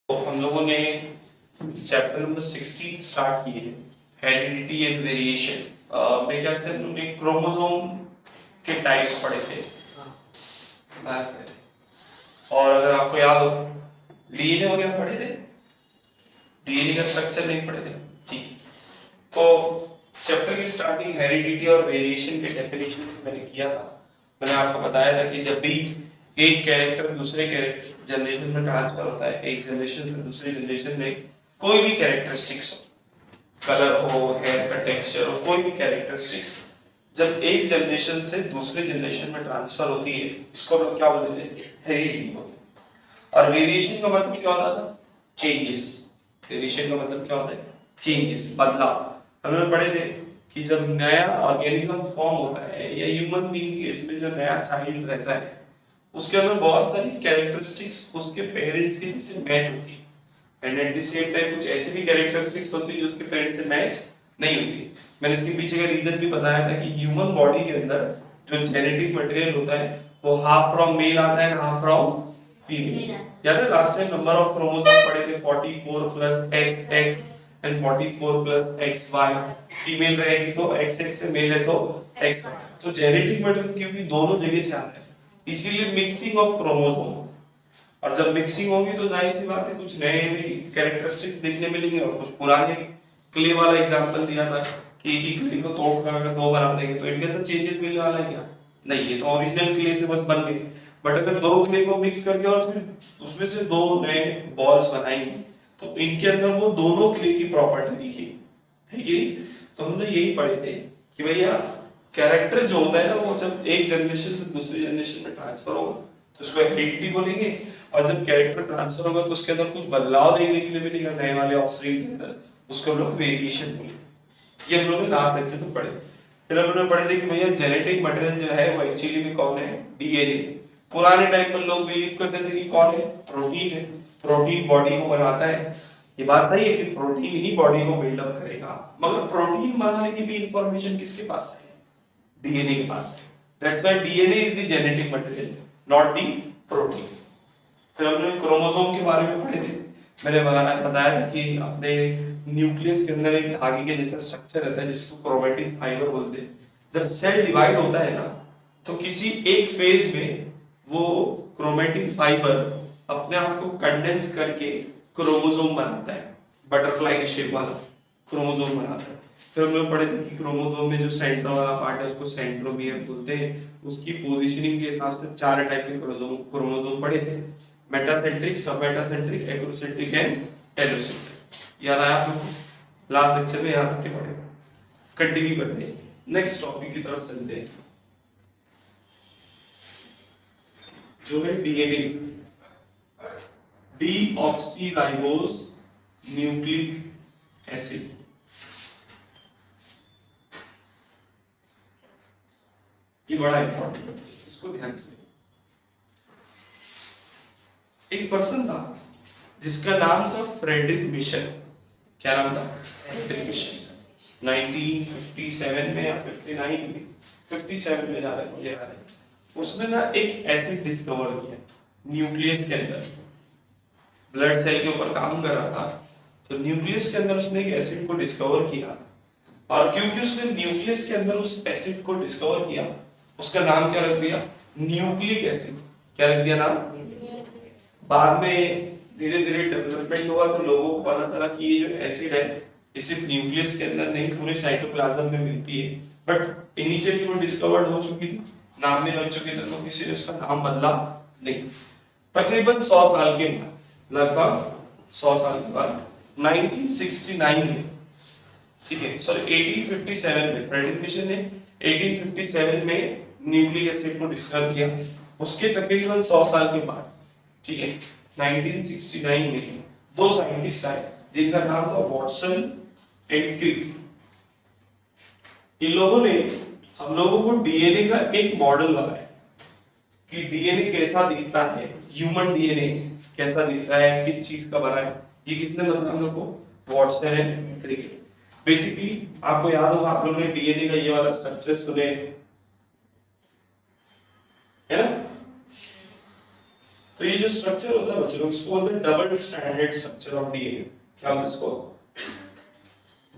तो हम लोगों ने चैप्टर नंबर 16 स्टार्ट किए हेरिडिटी एंड वेरिएशन। मेरे ख्याल से हम लोग ने क्रोमोसोम के टाइप्स पढ़े थे और अगर आपको याद हो डीएनए वगैरह पढ़े थे, डीएनए का स्ट्रक्चर नहीं पढ़े थे। ठीक, तो चैप्टर की स्टार्टिंग हेरिडिटी और वेरिएशन के डेफिनेशन से मैंने किया था। मैंने आपको बताया था कि जब भी एक कैरेक्टर दूसरे कैरेक्टर जनरेशन में ट्रांसफर होता है, एक जनरेशन से दूसरी जनरेशन में कोई भी कैरेक्टरिस्टिक्स हो, कलर हो, हेयर का टेक्सचर हो, कोई भी कैरेक्टरिस्टिक्स जब एक जनरेशन से दूसरे जनरेशन में ट्रांसफर होती है, इसको हम क्या बोलते थे? हेरिडिटी बोलते हैं। और वेरिएशन का मतलब क्या होता था? चेंजेस। वेरिएशन का मतलब क्या होता है? चेंजेस, बदलाव। हमने पढ़े थे कि जब नया ऑर्गेनिज्म फॉर्म होता है या ह्यूमन बीइंग के इसमें जो नया चाइल्ड रहता है उसके अंदर बहुत सारी कैरेक्टरिस्टिक्स उसके पेरेंट्स के से मैच होती है and at the same time कुछ ऐसी भी कैरेक्टरिस्टिक्स होती है जो उसके पेरेंट्स से मैच नहीं होती। मैंने इसके पीछे का रीजन भी बताया था कि ह्यूमन बॉडी के अंदर जो जेनेटिक मटेरियल होता है वो हाफ फ्रॉम मेल आता है हाफ फ्रॉम फीमेल। याद है last time number of chromosome पढ़े थे 44 plus XX and 44 plus XY। Female रहेगी तो XX से मेल है तो XY। तो जेनेटिक मटेरियल क्योंकि दोनों जगह से आता है इसीलिए मिक्सिंग ऑफ क्रोमोसोम। और जब मिक्सिंग होगी तो जाहिर सी बात है कुछ नए भी कैरेक्टरिस्टिक्स देखने मिलेंगे और कुछ पुराने। क्ले वाला एग्जांपल दिया था कि एक ही क्ले को तोड़ कर अगर दो बना देंगे तो इनके अंदर चेंजेस मिलने वाला है क्या? नहीं, ये तो ओरिजिनल क्ले से बस बन गए। बट अगर दो क्ले को मिक्स करके और फिर उसमें से दो नए बॉल्स बनाएंगे तो इनके अंदर वो दोनों क्ले की प्रॉपर्टी दिखेगी, है कि नहीं? तो हमने यही पढ़े थे कि भैया कैरेक्टर जो होता है ना वो जब एक जनरेशन से दूसरी जनरेशन में ट्रांसफर होगा तो उसको हेरिडिटी बोलेंगे। और जब कैरेक्टर ट्रांसफर होगा तो उसके अंदर कुछ बदलाव देखने के लिए मिलेगा नए वाले ऑफस्प्रिंग के अंदर, उसको हम लोग वेरिएशन बोलेंगे। ये हम लोग ने लास्ट लेक्चर में पढ़े। फिर हम लोग ने पढ़े थे कि भैया जेनेटिक मटेरियल जो है वो एक्चुअली में कौन है? डीएनए। पुराने टाइम पर लोग बिलीव करते थे कि कौन है? प्रोटीन है। प्रोटीन बॉडी को बनाता है। ये बात सही है कि प्रोटीन ही बॉडी को बिल्डअप करेगा, मगर प्रोटीन बनाने की भी इंफॉर्मेशन किसके पास है? डीएनए के पास है। That's why DNA is the genetic material not the protein. फिर हमने क्रोमोसोम के बारे में पढ़े थे। मैंने बताया कि अपने न्यूक्लियस के अंदर एक धागे के जैसा स्ट्रक्चर रहता है जिसको क्रोमैटिन फाइबर बोलते हैं। जब सेल डिवाइड होता है ना तो किसी एक फेज में वो क्रोमैटिन फाइबर अपने आप को कंडेंस करके क्रोमोसोम बनाता है, बटरफ्लाई के शेप वाला क्रोमोसोम बनाता है। फिर हम लोग पढ़े थे कि क्रोमोसोम में जो सेंटर वाला पार्ट है उसको सेंट्रोमियर बोलते हैं। उसकी पोजीशनिंग के हिसाब से चार टाइप के क्रोमोसोम पढ़े थे, मेटासेंट्रिक, सब मेटासेंट्रिक, एक्रोसेंट्रिक एंड टेलोसेंट्रिक। याद आया आप लोगों को? लास्ट लेक्चर में यहाँ तक के पढ़े। कंटिन्यू करते हैं, नेक्स्ट टॉपिक की तरफ चलते हैं जो है डीएनए, डीऑक्सीराइबोज न्यूक्लिक एसिड। ये बड़ा इंपॉर्टेंट है, इसको ध्यान से। एक पर्सन था जिसका नाम था फ्रेडरिक मिशन। क्या नाम था? Frederick mission. 1957 में या 59 में, 57 में जा रहा है मुझे याद है, उसने ना एक एसिड डिस्कवर किया न्यूक्लियस के अंदर। ब्लड सेल के ऊपर काम कर रहा था तो न्यूक्लियस के अंदर उसने एक एसिड को डिस्कवर किया। और क्योंकि उसने न्यूक्लियस के अंदर उस एसिड को डिस्कवर किया उसका नाम क्या रख दिया? Nucleic acid. क्या रख दिया नाम? बाद में धीरे धीरे डेवलपमेंट हुआ तो लोगों को पता चला कि ये जो एसिड है ये सिर्फ न्यूक्लियस के अंदर नहीं पूरे साइटोप्लाज्म में मिलती है। बट इनिशियली वो डिस्कवर्ड हो चुकी थी, नाम में बन चुके थे तो किसी ने उसका नाम बदला नहीं। तकरीबन 100 साल के बाद, लगभग 100 साल के बाद 1969 में, ठीक है सॉरी 1857 में फ्रेडरिक मिशन ने 1857 में न्यूक्लिक एसिड को डिस्कवर किया। उसके तकरीबन 100 साल के बाद, ठीक है 1969 में दो साइंटिस्ट आए जिनका नाम था वॉटसन एंड क्रिक। इन लोगों ने हम लोगों को डीएनए का एक मॉडल बनाया कि डीएनए कैसा दिखता है, ह्यूमन डीएनए कैसा दिखता है, किस चीज का बना है। ये किसने बताया हम लोग को? Watson and Crick. बेसिकली आपको याद होगा, आप लोगों ने डीएनए का ये वाला स्ट्रक्चर सुने है ना? तो ये जो स्ट्रक्चर होता है बच्चों, इसको बोलते हैं double stranded structure of DNA. क्या बोलते हैं इसको?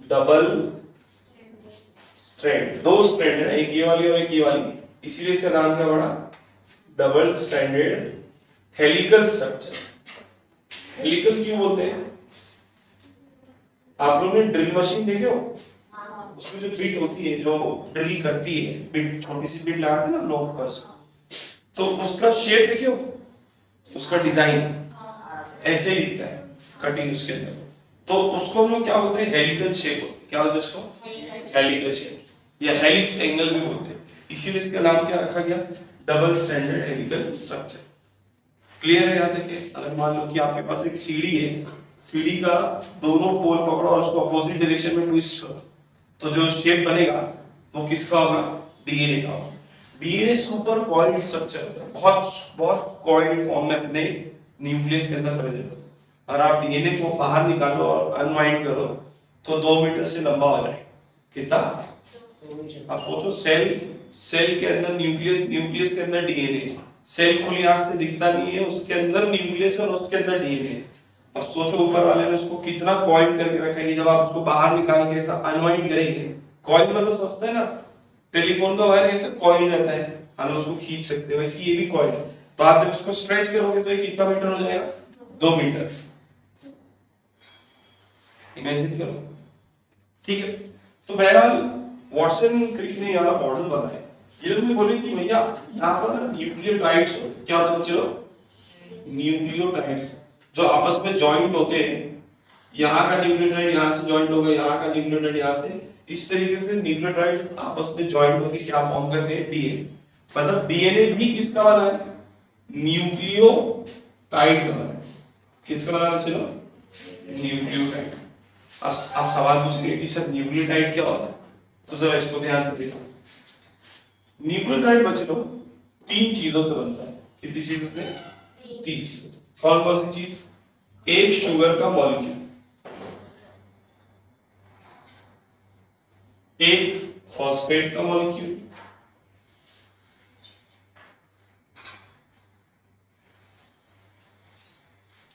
डबल स्ट्रैंड, दो स्ट्रैंड है, एक ये वाली और एक ये वाली, इसीलिए इसका नाम क्या पड़ा? Double stranded helical structure. Helical क्यों बोलते हैं? आप लोगों ने ड्रिल मशीन देखे हो? उसमें जो बिट होती है, जो ड्रिल करती है, बिट छोटी सी बिट लगाते हैं ना लोग पर, तो उसका शेप देखे हो, उसका डिजाइन ऐसे ही दिखता है कटिंग उसके अंदर, तो उसको हम लोग क्या बोलते हैं? Helical shape. क्या बोलते हैं उसको? हेलिकल शेप या हेलिक्स एंगल भी बोलते हैं, इसीलिए इसका नाम क्या रखा गया? Double stranded helical structure. Clear है? याद रखिए, अगर मान लो कि आपके पास एक सीढ़ी है, सीढ़ी का दोनों पोल पकड़ो और उसको अपोजिट डायरेक्शन में ट्विस्ट करो, तो जो शेप बनेगा वो किसका होगा? डीएनए का होगा। डीएनए सुपर कॉइल्ड स्ट्रक्चर होता है, बहुत बहुत कॉइल्ड फॉर्म में अपने न्यूक्लियस के अंदर प्रेजेंट होता है। और आप डीएनए को बाहर निकालो और अनवाइंड करो तो 2 मीटर से लंबा हो जाएगा। कितना? आप सोचो, सेल के अंदर न्यूक्लियस, न्यूक्लियस के अंदर डीएनए, सेल खुली आंख से दिखता नहीं है, उसके अंदर न्यूक्लियस और उसके अंदर डीएनए। अब सोचो ऊपर वाले ने उसको कितना कॉइल करके रखा है, जब आप उसको बाहर निकाल के ऐसा अनवाइंड करेंगे, कॉइल मतलब समझते हैं ना, टेलीफोन का वायर कैसे कॉइल रहता है, हम उसको खींच सकते हैं, वैसे ये भी कॉइल है। तो आप जब उसको स्ट्रेच करोगे तो ये कितना मीटर हो जाएगा? 2 मीटर। इमेजिन करो, ठीक है। तो बहरहाल वॉटसन क्रिक ने यहाँ मॉडल बनाया। ये लोग बोले कि भैया यहाँ पर न्यूक्लियोटाइड्स, क्या होता है बच्चों? न्यूक्लियोटाइड्स जो आपस में जॉइंट होते हैं, यहाँ का न्यूक्लियोटाइड यहाँ से जॉइंट होगा, यहाँ का न्यूक्लियोटाइड यहाँ से, इस तरीके से न्यूक्लियोटाइड आपस में जॉइंट होकर क्या फॉर्म करते हैं? डीएनए। मतलब डीएनए भी किसका बना है? न्यूक्लियोटाइड का बना है। किसका बना है चलो? न्यूक्लियोटाइड। अब आप सवाल पूछेंगे कि सर न्यूक्लियोटाइड क्या होता है, तो जरा इसको ध्यान से देखो। न्यूक्लियोटाइड बच्चों 3 चीजों से बनता है। कितनी चीजों से? 3 चीजों से। कौन कौन सी चीज? एक शुगर का मॉलिक्यूल, एक फॉस्फेट का मॉलिक्यूल,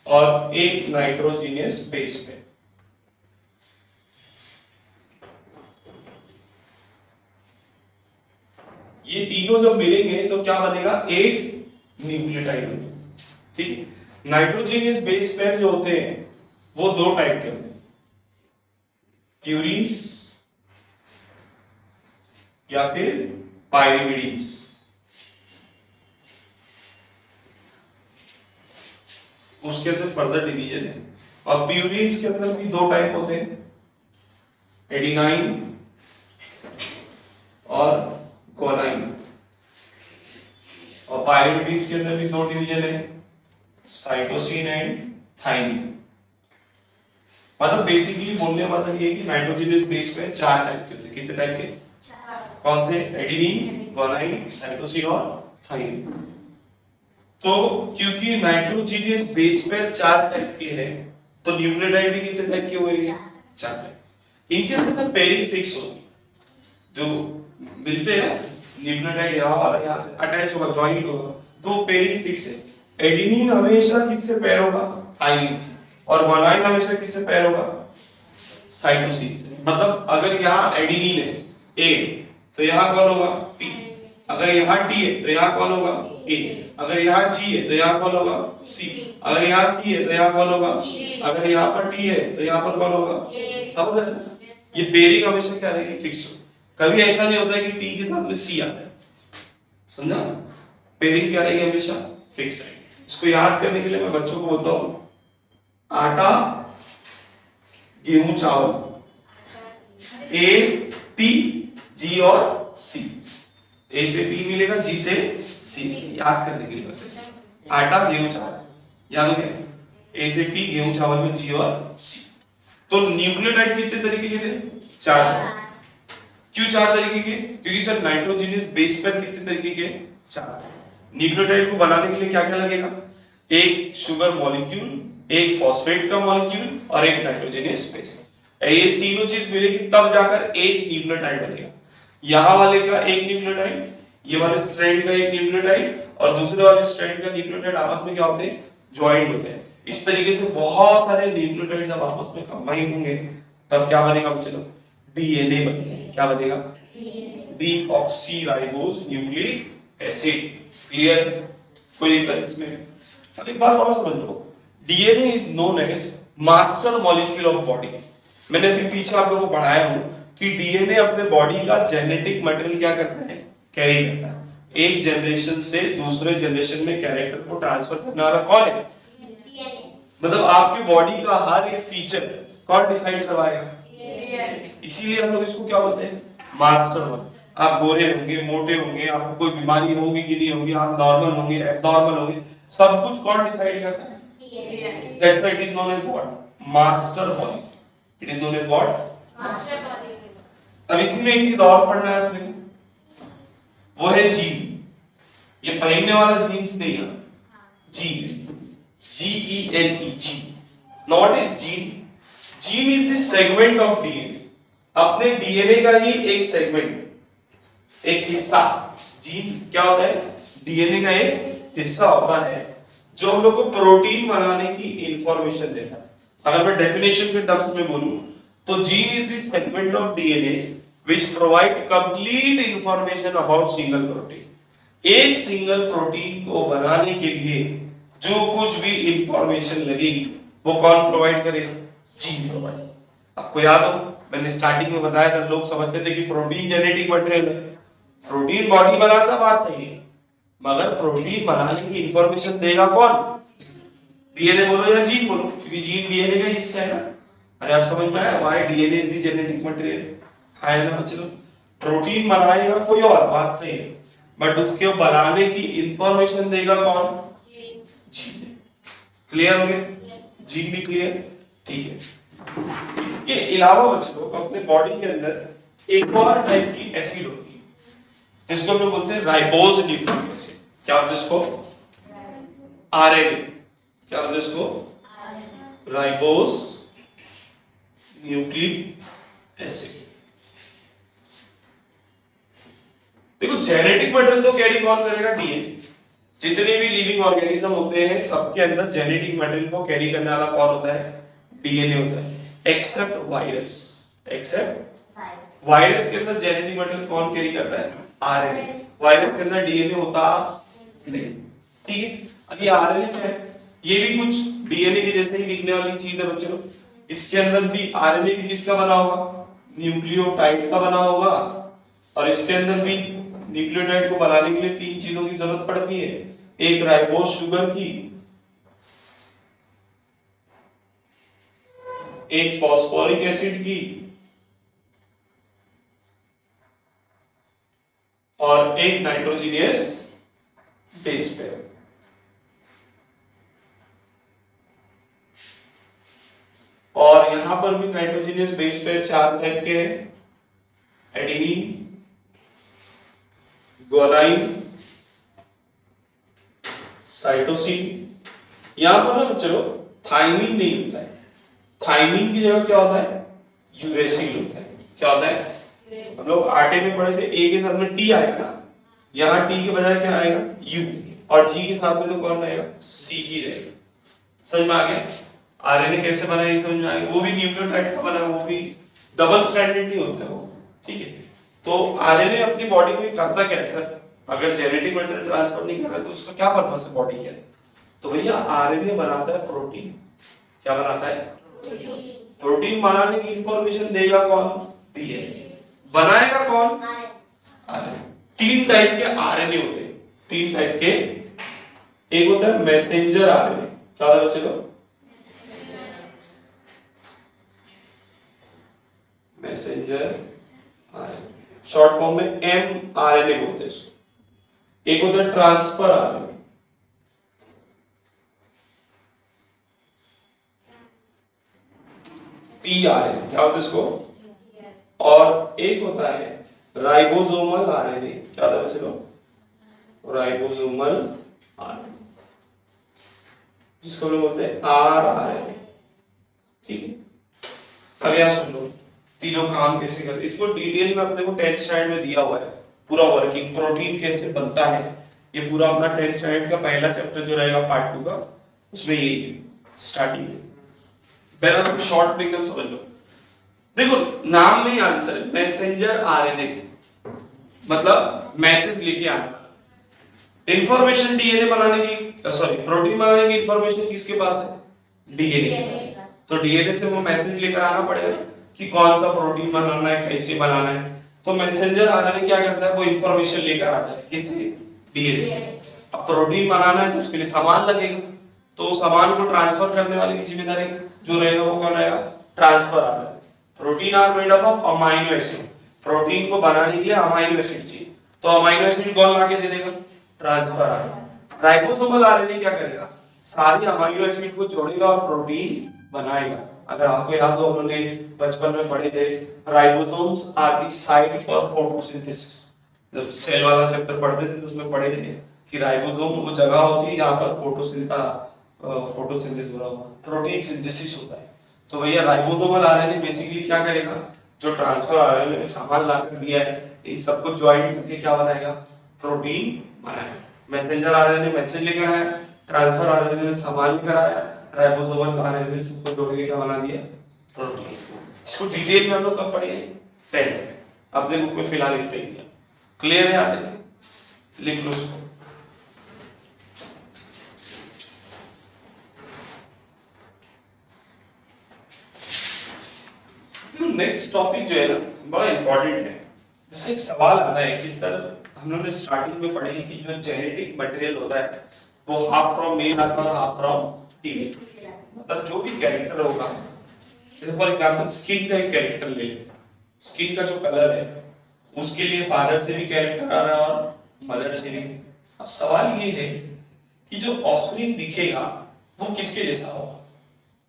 और एक नाइट्रोजीनियस बेस पे। ये तीनों जब मिलेंगे तो क्या बनेगा? एक न्यूक्लियोटाइड बनेगा। ठीक है। नाइट्रोजीनियस बेस पेयर जो होते हैं वो 2 टाइप के होते हैं, प्यूरीन्स या फिर पाइरिमिडीज। उसके अंदर फर्दर डिवीजन है। और प्यूरीन्स के अंदर भी 2 टाइप होते हैं, एडिनाइन और गुआनाइन। और पाइरिमिडीज के अंदर भी 2 डिवीजन है, साइटोसिन एंड थाइमिन। मतलब बेसिकली बोलने का मतलब ये है कि नाइट्रोजनस बेस पे 4 टाइप के होते हैं। कितने टाइप के? कौन से? एडिनिन, गुआनाइन, साइटोसिन और थाइमिन। तो क्योंकि नाइट्रोजनस बेस पे 4 टाइप के हैं, तो न्यूक्लियोटाइड भी कितने टाइप के हुए? 4 टाइप। इनके अंदर पेयरिंग फिक्स होती है, जो मिलते हैं न्यूक्लियोटाइड यहाँ वाला यहाँ से अटैच होगा, ज्वाइंट होगा, तो पेयरिंग फिक्स है। एडिनिन हमेशा किससे पेयर होगा? थाइमिन से। और गुआनाइन हमेशा किससे पेयर होगा? साइटोसिन से। मतलब अगर यहाँ एडिनिन है ए, तो यहाँ कौन होगा? टी। अगर यहाँ टी है तो यहाँ कौन होगा? ए। अगर यहाँ जी है तो यहाँ कौन होगा? सी। अगर यहाँ सी है तो यहाँ कौन होगा? अगर यहाँ पर टी है तो यहाँ पर कौन होगा? समझ रहे हैं? ये पेयरिंग हमेशा क्या रहेगी? फिक्स हो। कभी ऐसा नहीं होता है कि टी के साथ में सी आता है, समझा? पेयरिंग क्या रहेगी? हमेशा फिक्स रहेगी। इसको याद करने के लिए मैं बच्चों को बोलता हूँ, आटा, गेहूं, चावल, ए, टी, जी और सी। ए से टी मिलेगा, जी से सी। याद करने के लिए बस ऐसे, आटा, गेहूं, चावल, याद हो गया? ए से टी, गेहूं, चावल में जी और सी। तो न्यूक्लियोटाइड कितने तरीके के थे? 4। क्यों 4 तरीके के? क्योंकि सर नाइट्रोजनस बेस पेयर कितने तरीके के? 4। न्यूक्लियोटाइड को बनाने के लिए क्या क्या लगेगा? एक शुगर मॉलिक्यूल, एक फॉस्फेट का मॉलिक्यूल और एक नाइट्रोजनस बेस। ये तीनों चीज मिलेगी तब जाकर एक न्यूक्लियोटाइड बनेगा। यहाँ वाले का एक न्यूक्लियोटाइड, ये वाले स्ट्रैंड का एक न्यूक्लियोटाइड और दूसरे वाले स्ट्रैंड का न्यूक्लियोटाइड आपस में क्या होते हैं, ज्वाइंट होते हैं। इस तरीके से बहुत सारे न्यूक्लियोटाइड जब आपस में कंबाइन होंगे तब क्या बनेगा बच्चों, डीएनए बनेगा। क्या बनेगा, डीऑक्सीराइबोस न्यूक्लिक एसिड। क्लियर, कोई दिक्कत इसमें? अब एक बात और समझ लो, DNA is known as master molecule of body. मैंने अभी पीछे आप लोगों को पढ़ाया हूं कि डीएनए अपने बॉडी का जेनेटिक मटेरियल क्या करता है, कैरी करता है। एक जनरेशन से दूसरे जनरेशन में कैरेक्टर को ट्रांसफर करने वाला कौन है, मतलब आपकी बॉडी का हर एक फीचर कौन डिसाइड करवाएगा, इसीलिए हम लोग इसको क्या बोलते हैं, मास्टर मॉलिक्यूल। आप गोरे होंगे, मोटे होंगे, आपको कोई बीमारी होगी कि नहीं होगी, आप नॉर्मल होंगे, एबनॉर्मल होंगे, सब कुछ कौन डिसाइड करता है, that's why it is known as what, master molecule. It is known as what, master molecule. अब इसमें एक चीज और पढ़ना है आपने, वो है जीन। ये पहनने वाला जीन्स नहीं है, gene, G E N E, gene. Not is gene, gene is the segment of DNA. अपने डीएनए का ही एक सेगमेंट, एक हिस्सा। जीन क्या होता है, डीएनए का एक हिस्सा होता है जो हम लोग को प्रोटीन बनाने की इंफॉर्मेशन देता है। अगर मैं डेफिनेशन के टर्म्स में बोलूं तो gene is the segment of DNA which provide complete information about single protein। एक सिंगल प्रोटीन को बनाने के लिए जो कुछ भी इंफॉर्मेशन लगेगी वो कौन प्रोवाइड करेगा, जीन प्रोवाइड। आपको याद हो मैंने स्टार्टिंग में बताया था, लोग समझते थे कि प्रोटीन जेनेटिक मटेरियल है, प्रोटीन बॉडी बनाता, बात सही है, मगर प्रोटीन बनाने की इंफॉर्मेशन देगा कौन, डीएनए बोलो या जीन बोलो, क्योंकि जीन डीएनए का हिस्सा है ना। अरे आप समझ में आया, why DNA is the genetic material, है ना बच्चों। प्रोटीन बनाएगा कोई और, बात सही है, बट उसके बनाने की इंफॉर्मेशन देगा कौन, जीन। क्लियर हो गया, जीन भी क्लियर, ठीक है। इसके अलावा बच्चों अपने बॉडी के अंदर एक और टाइप की एसिड होती है जिसको हम लोग बोलते हैं राइबोज न्यूक्लिक एसिड। क्या बोलते हैं इसको, आरएनए। क्या बोलते हैं इसको, राइबोज न्यूक्लिक एसिड। देखो जेनेटिक मटेरियल तो कैरी कौन करेगा, डीएनए। जितने भी लिविंग ऑर्गेनिज्म होते हैं सबके अंदर जेनेटिक मटेरियल को कैरी करने वाला कौन होता है, डीएनए होता है, एक्सेप्ट वायरस। एक्सेप्ट वायरस के अंदर जेनेटिक मटेरियल कौन कैरी करता है, आरएनए। वायरस के अंदर डीएनए होता नहीं, ठीक है। अब ये आरएनए क्या है, ये भी कुछ डीएनए के जैसे ही दिखने वाली चीज है बच्चों। इसके अंदर भी आरएनए भी किसका बना होगा, न्यूक्लियोटाइड का बना होगा, और इसके अंदर भी न्यूक्लियोटाइड को बनाने के लिए तीन चीजों की जरूरत पड़ती है, एक राइबोज शुगर की, एक फॉस्फोरिक एसिड की, और एक नाइट्रोजनियस बेस पेयर। और यहां पर भी नाइट्रोजनियस बेस पेयर चार टाइप के हैं, एडेनिन, ग्वानिन, साइटोसिन। यहां पर ना बच्चों थाइमिन नहीं होता है, थाइमिन की जगह क्या होता है, यूरेसिल होता है। क्या होता है, हम लोग आटे में पढ़े थे, ए के साथ में टी आएगा ना, यहाँ टी के बजाय क्या आएगा, यू, और जी के साथ में तो कौन रहेगा, सी ही रहेगा। समझ में आ गया, आरएनए कैसे बना है समझ में आ गया, वो भी न्यूक्लियोटाइड का बना है, वो भी डबल स्ट्रैंडेड नहीं होता है वो, ठीक है। तो आरएनए अपनी बॉडी में करता क्या है सर, अगर जेनेटिक मटेरियल ट्रांसफर नहीं कर रहा तो उसका क्या पर्पस है बॉडी के अंदर, तो भैया आरएनए बनाता है प्रोटीन। क्या बनाता है, प्रोटीन बनाने की इंफॉर्मेशन देगा कौन, डीएनए। बनाएगा कौन, आरएनए। तीन टाइप के आरएनए होते हैं, तीन टाइप के, एक होता है मैसेंजर आरएनए। क्या होता है बच्चों, मैसेंजर आरएनए, शॉर्ट फॉर्म में एमआरएनए बोलते हैं इसको। एक होता है ट्रांसफर आरएनए, टीआरएनए। क्या होता है इसको, और एक होता है राइबोसोमल आरएनए। क्या होता है बच्चों, राइबोसोमल आरएनए, जिसको लोग बोलते हैं आरआरएनए, ठीक है। अब यहां सुन लो तीनों काम कैसे करते, इसको डिटेल में अपने को 10th स्टैंडर्ड में दिया हुआ है, पूरा वर्किंग, प्रोटीन कैसे बनता है, ये पूरा अपना 10th स्टैंडर्ड का पहला चैप्टर जो रहेगा पार्ट 2 का, उसमें ये स्टार्टिंग है। पहला तो शॉर्ट में एकदम समझ लो। देखो नाम में ही आंसर है, मैसेंजर आरएनए, मतलब मैसेज लेके आने वाला। इंफॉर्मेशन डीएनए बनाने की, सॉरी प्रोटीन बनाने की इंफॉर्मेशन किसके पास है, डीएनए। तो डीएनए से वो मैसेज लेकर आना पड़ेगा कि कौन सा प्रोटीन बनाना है, कैसे बनाना है। तो मैसेंजर आरएनए क्या करता है, वो इंफॉर्मेशन लेकर आता है किससे, डीएनए। अब प्रोटीन बनाना है तो उसके लिए सामान लगेगा, तो सामान को ट्रांसफर करने वाले की जिम्मेदारी जो रहेगा वो कौन रहेगा, transfer RNA. Protein are made up of amino acid, protein को बनाने के लिए अमाइनो एसिड चाहिए, तो अमाइनो एसिड कौन लाके दे देगा, ट्रांसफर आरएनए। राइबोसोमल आरएनए क्या करेगा, सारी अमाइनो एसिड को जोड़ेगा और प्रोटीन बनाएगा। अगर आपको याद हो, हमने बचपन में पढ़े थे, ribosomes are the site for photosynthesis. जब सेल वाला चैप्टर पढ़ते थे तो उसमें पढ़े थे कि राइबोसोम वो जगह होती है जहां पर फोटोसिंथेसिस हो रहा होगा, प्रोटीन सिंथेसिस होता है। तो भैया राइबोसोमल आरएनए बेसिकली क्या करेगा, जो ट्रांसफर आरएनए में सामान लाकर दिया है, इन सबको ज्वाइन करके क्या बनाएगा, प्रोटीन बनाएगा। मैसेंजर आरएनए मैसेज लेकर आया, ट्रांसफर आरएनए ने सामान लेकर आया, राइबोसोमल आरएनए सबको जोड़ के क्या बना दिया, प्रोटीन। इसको डिटेल में हम लोग कब पढ़ेंगे, 10th। अपने बुक में फिलहाल लिखते ही, क्लियर है, आते हैं लिख लो उसको। नेक्स्ट टॉपिक जो है ना बड़ा इंपॉर्टेंट है। जैसे एक सवाल आता है कि सर हम लोगों ने स्टार्टिंग में पढ़े कि जो जेनेटिक मटेरियल होता है वो हाफ फ्रॉम मेल आता है हाफ फ्रॉम फीमेल, मतलब जो भी कैरेक्टर होगा, जैसे फॉर एग्जांपल स्किन का एक कैरेक्टर ले लें, स्किन का जो कलर है उसके लिए फादर से भी कैरेक्टर आ रहा है और मदर से भी। अब सवाल ये है कि जो ऑफस्प्रिंग दिखेगा वो किसके जैसा होगा।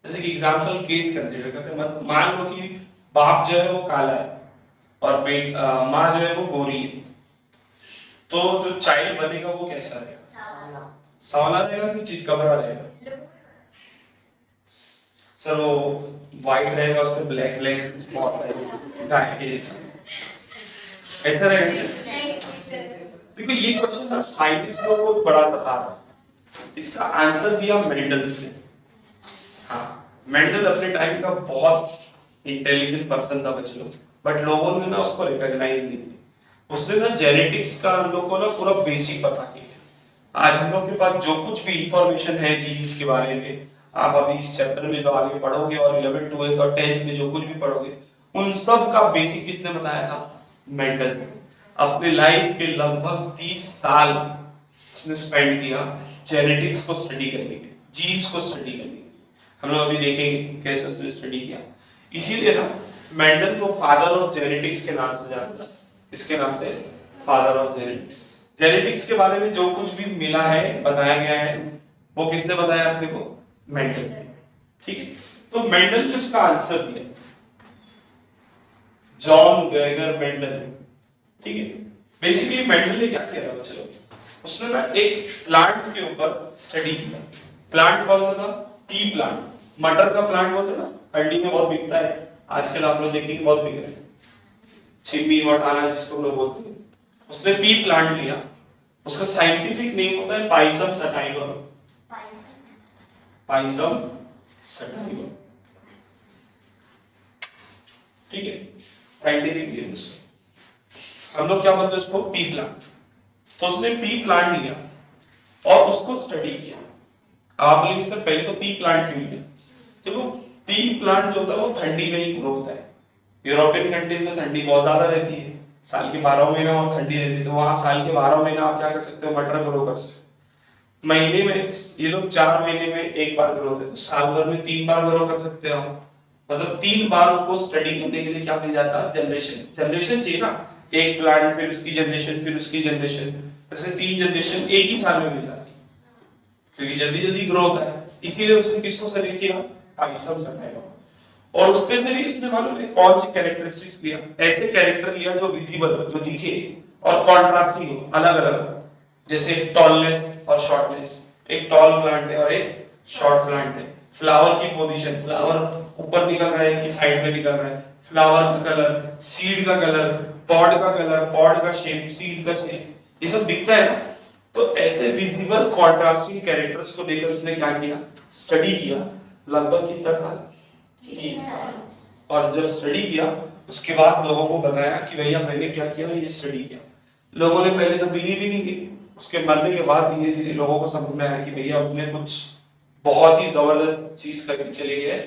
जैसे कि एग्जांपल केस कंसीडर करते हैं, मान लो कि बाप जो है वो काला है और माँ जो है वो गोरी है, तो जो चाइल्ड बनेगा वो कैसा रहेगा, सांवला रहेगा कि चितकबरा रहेगा। सर वो व्हाइट रहेगा, उस पे ब्लैक ब्लैक स्पॉट रहेगा गाय के जैसा, ऐसा रहेगा। देखो ये क्वेश्चन ना साइंटिस्ट लोगों को बड़ा सता रहा है। इसका आंसर दिया मेंडल्स ने। हाँ, मेंडल अपने टाइम का बहुत इंटेलिजेंट पर्सन था बच्चों, बट लोगों ने ना उसको रिकॉग्नाइज नहीं किया। उसने ना जेनेटिक्स का हम लोग को ना पूरा बेसिक बता के, आज हम लोग के पास जो कुछ भी इंफॉर्मेशन है जीन्स के बारे में, आप अभी इस चैप्टर में जो आगे पढ़ोगे और 11th 12th और 10th में जो कुछ भी पढ़ोगे, उन सब का बेसिक किसने बताया था, मेंडल ने। अपने लाइफ के लगभग 30 साल उसने स्पेंड किया जेनेटिक्स को स्टडी करने के, जीन्स को स्टडी करने के। हम लोग अभी देखेंगे कैसे उसने स्टडी किया। इसीलिए ना मेंडल को फादर ऑफ जेनेटिक्स के नाम से जाना जाता है। इसके नाम से फादर ऑफ जेनेटिक्स। जेनेटिक्स के बारे में जो कुछ भी मिला है, बताया गया है, वो किसने बताया अपने को, मेंडल ने। ठीक है, तो मेंडल ने उसका आंसर दिया, जॉन ग्रेगर मेंडल। ठीक है, बेसिकली मेंडल ने क्या किया था बच्चों, उसने ना एक प्लांट के ऊपर स्टडी किया। प्लांट कौन सा था, पी प्लांट। मटर का प्लांट होता है ना, ठंडी में बहुत बिकता है, आजकल आप लोग देखेंगे बहुत बिक रहे हैं, छिमी वटाना जिसको लोग बोलते हैं। उसने पी प्लांट लिया, उसका साइंटिफिक नेम होता है पाइसम सटाइवा। पाइसम सटाइवा, ठीक है, साइंटिफिक नेम उसका। हम लोग क्या बोलते हैं उसको, पी प्लांट। तो उसने पी प्लांट लिया और उसको स्टडी किया। आप बोलेंगे सर पहले तो पी प्लांट क्यों लिया, देखो पी प्लांट जो होता है वो ठंडी में ही ग्रो होता है। यूरोपियन कंट्रीज में ठंडी बहुत ज्यादा रहती है, साल के 12 महीने वहां ठंडी रहती है, तो वहां साल के 12 महीने आप क्या कर सकते हो, मटर ग्रो कर सकते हो। महीने में ये लोग 4 महीने में एक बार ग्रो होते हैं, तो साल भर में 3 बार ग्रो कर सकते हो। मतलब 3 बार उसको स्टडी करने के लिए क्या मिल जाता है, जनरेशन चाहिए ना, एक प्लांट फिर उसकी जनरेशन फिर उसकी जनरेशन, ऐसे 3 जनरेशन एक ही साल में मिल जाती है, क्योंकि जल्दी जल्दी ग्रो होता है। इसीलिए उसने किसको सेलेक्ट किया, पाइसम सटाइवा। और उसपे से भी उसने मालूम है कौन सी कैरेक्टरिस्टिक्स लिया, ऐसे कैरेक्टर लिया जो विजिबल, जो दिखे और कॉन्ट्रास्टिंग हो, अलग अलग, जैसे टॉलनेस और शॉर्टनेस। एक टॉल प्लांट है और एक शॉर्ट प्लांट है। फ्लावर की पोजीशन, फ्लावर ऊपर निकल रहा है कि साइड में निकल रहा है, फ्लावर का कलर, सीड का कलर, पॉड का कलर, पॉड का शेप, सीड का शेप, ये सब दिखता है ना। तो ऐसे विजिबल कॉन्ट्रास्टिंग कैरेक्टर्स को लेकर उसने क्या किया, स्टडी किया, लगभग कितना साल, 30 साल। और जब स्टडी किया उसके बाद लोगों को बताया कि भैया मैंने क्या किया, ये स्टडी किया। लोगों ने पहले तो बिलीव ही नहीं की, उसके मरने के बाद धीरे धीरे लोगों को समझ में आया कि भैया उसने कुछ बहुत ही जबरदस्त चीज करके चले गए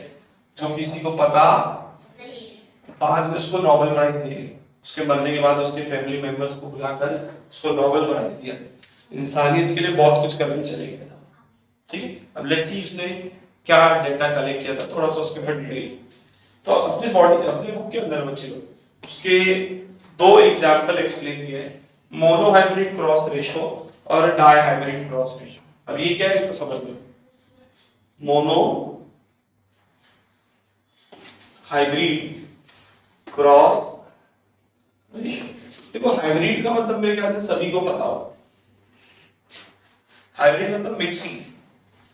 जो किसी को पता नहीं। बाद में उसको नोबेल प्राइज दिए, उसके मरने के बाद उसके फैमिली मेंबर्स को बुलाकर उसको नोबेल प्राइज दिया। इंसानियत के लिए बहुत कुछ करने चले गया था। ठीक है, अब लेट्स सी उसने क्या डेटा कलेक्ट किया था, थोड़ा सा उसके ऊपर डिटेल। तो अपने बुक के अंदर बच्चे लोग उसके दो एग्जांपल एक्सप्लेन किए हैं, मोनो हाइब्रिड क्रॉस रेशो और डाई हाइब्रिड क्रॉस रेशो। अब ये क्या है इसको समझ लो। मोनो हाइब्रिड क्रॉस रेशो, देखो हाइब्रिड का मतलब मेरे ख्याल से सभी को पता हो, हाइब्रिड मतलब मिक्सिंग।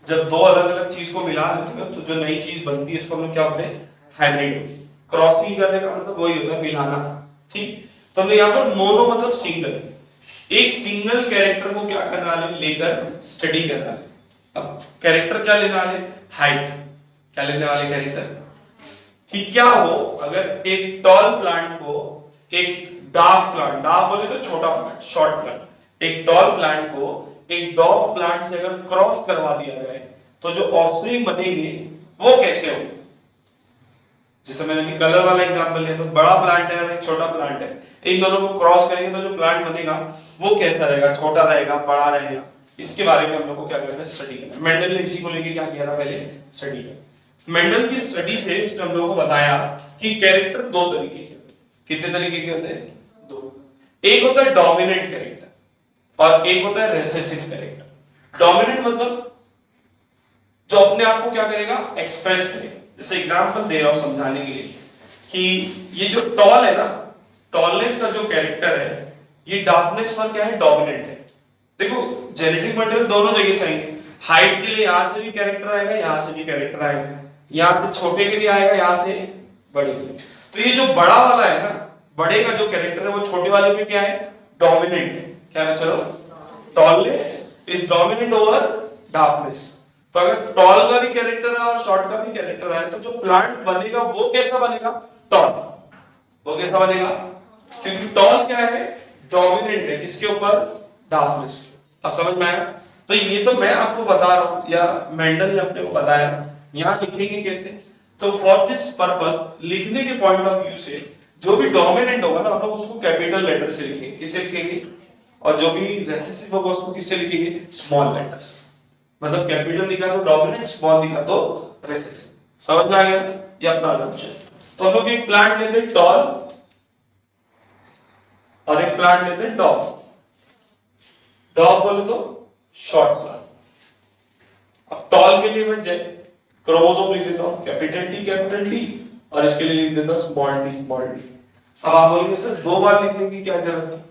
जब दो अलग अलग चीज को मिला देते हो तो जो नई चीज बनती है इसको हम लोग क्या बोलते हैं, हाइब्रिड। क्रॉसिंग करने का मतलब वही होता है, मिलाना। ठीक, तो यहाँ पर मोनो मतलब सिंगल, एक सिंगल कैरेक्टर को क्या करना है, लेकर स्टडी करना है। अब कैरेक्टर क्या लेने वाले, हाइट। क्या लेने वाले कैरेक्टर कि क्या हो अगर एक टॉल प्लांट को एक डार्क प्लांट, डार्क बोले तो छोटा प्लांट, शॉर्ट प्लांट, एक टॉल प्लांट को एक डॉग प्लांट से अगर क्रॉस करवा दिया जाए तो जो ऑफस्प्रिंग बनेंगे वो कैसे हो। जैसे मैंने अभी कलर वाला एग्जांपल लिया, तो बड़ा प्लांट है और एक छोटा प्लांट है, इन दोनों को क्रॉस करेंगे तो जो प्लांट बनेगा वो कैसा रहेगा, छोटा रहेगा, बड़ा रहेगा। इसके बारे में हम लोग को क्या करना है, स्टडी करना है। मेंडल ने इसी को लेके क्या किया था, पहले स्टडी किया। मेंडल की स्टडी से उसने हम लोगों को बताया कि कैरेक्टर दो तरीके के, कितने तरीके के होते हैं, दो। एक होता है डोमिनेंट कैरेक्टर और एक होता है रेसेसिव कैरेक्टर। डोमिनेंट मतलब जो अपने आप को क्या करेगा, एक्सप्रेस करेगा। जैसे एग्जांपल दे रहा हूं समझाने के लिए कि ये जो टॉल है ना, टॉलनेस का जो कैरेक्टर है, ये डार्कनेस पर क्या है, डोमिनेंट है। देखो जेनेटिक मटेरियल दोनों जगह से आएंगे, हाइट के लिए यहां से भी कैरेक्टर आएगा, यहां से भी कैरेक्टर आएगा, यहां से छोटे के लिए आएगा, यहां से बड़े के लिए। तो ये जो बड़ा वाला है ना, बड़े का जो कैरेक्टर है वो छोटे वाले में क्या है, डोमिनेंट है। क्या है, चलो tallness is dominant over darkness. तो अगर टॉल का भी कैरेक्टर है और शॉर्ट का भी कैरेक्टर है तो जो प्लांट बनेगा वो कैसा बनेगा, टॉल। वो कैसा बनेगा, क्योंकि टॉल क्या है, डोमिनेंट है, किसके ऊपर, डार्कनेस। अब समझ में आया। तो ये तो मैं आपको बता रहा हूं या मेंडल ने अपने को बताया। यहां लिखेंगे कैसे, तो फॉर दिस पर्पस लिखने के पॉइंट ऑफ व्यू से जो भी डोमिनेंट होगा ना हम लोग उसको कैपिटल लेटर से लिखेंगे, किससे लिखेंगे, और जो भी रेसेसिव होगा उसको किससे लिखेंगे, स्मॉल लेटर्स। मतलब कैपिटल दिखा तो डोमिनेंट, स्मॉल दिखा तो रेसेसिव। समझ में आ गया, ये अपना असम्पशन। तो हम लोग एक प्लांट लेते हैं टॉल और एक प्लांट लेते हैं डॉग। डॉग बोले तो शॉर्ट प्लांट। अब टॉल के लिए मैं क्रोमोसोम लिख देता हूं कैपिटल टी और इसके लिए लिख देता हूं स्मॉल टी। अब आप बोलेंगे सर दो बार लिखने की क्या जरूरत है,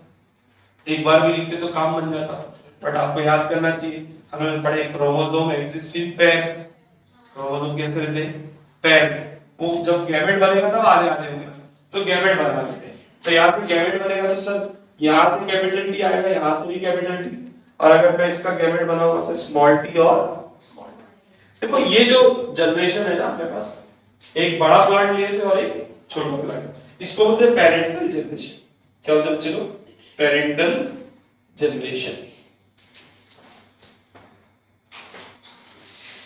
एक बार भी लिखते तो काम बन जाता, बट आपको याद करना चाहिए। हमने पढ़े chromosome exist in pair. Chromosome कैसे रहते हैं, पेयर। वो जब गैमेट बनेगा तब आगे आते होंगे, तो गैमेट बना लेते हैं। तो यहां से गैमेट बनेगा तो सर यहां से कैपिटल टी आएगा, यहां से भी कैपिटल टी, और अगर मैं इसका गैमेट बनाऊंगा तो स्मॉल टी और स्मॉल टी। देखो ये जो जनरेशन है ना अपने पास, एक बड़ा प्लांट लिए थे और एक छोटा प्लांट, इसको बोलते हैं पेरेंटल जनरेशन। क्या बोलते हैं बच्चे लोग, पेरेंटल जनरेशन।